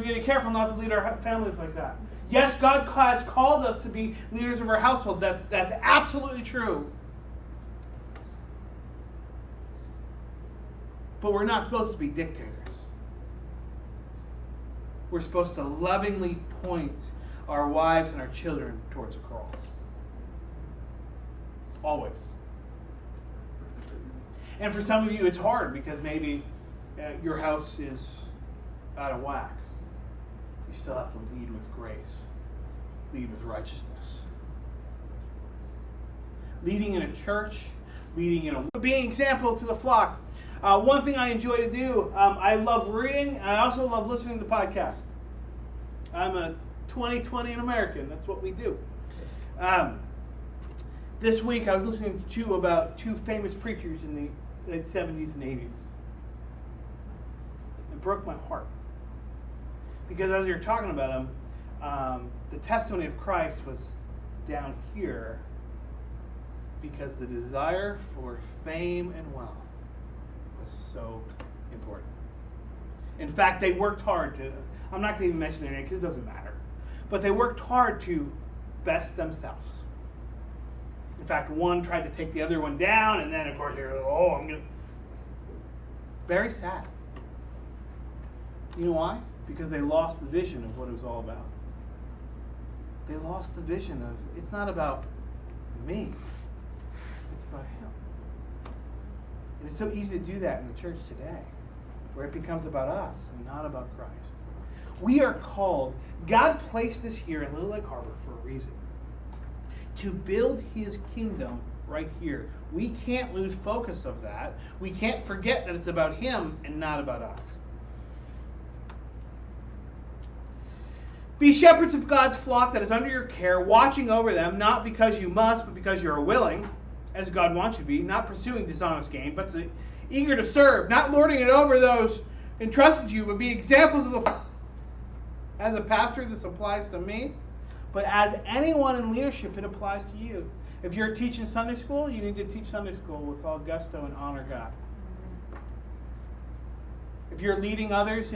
we got to be careful not to lead our families like that. Yes, God has called us to be leaders of our household. That's absolutely true. But we're not supposed to be dictators. We're supposed to lovingly point our wives and our children towards the cross. Always. And for some of you, it's hard because maybe your house is out of whack. You still have to lead with grace. Lead with righteousness. Leading in a church, being an example to the flock. One thing I enjoy to do, I love reading, and I also love listening to podcasts. I'm a 2020 American. That's what we do. This week I was listening to about two famous preachers in the 70s and 80s. It broke my heart. Because as you're talking about them, the testimony of Christ was down here because the desire for fame and wealth was so important. In fact, they worked hard to, I'm not going to even mention their name because it doesn't matter, but they worked hard to best themselves. In fact, one tried to take the other one down, and then, of course, they're I'm going to... Very sad. You know why? Because they lost the vision of what it was all about. They lost the vision of, it's not about me, it's about Him. And it's so easy to do that in the church today, where it becomes about us and not about Christ. We are called, God placed us here in Little Lake Harbor for a reason. To build His kingdom right here. We can't lose focus of that. We can't forget that it's about Him and not about us. Be shepherds of God's flock that is under your care, watching over them, not because you must, but because you are willing, as God wants you to be, not pursuing dishonest gain, but eager to serve, not lording it over those entrusted to you, but be examples of the flock. As a pastor, this applies to me, but as anyone in leadership, it applies to you. If you're teaching Sunday school, you need to teach Sunday school with all gusto and honor God. If you're leading others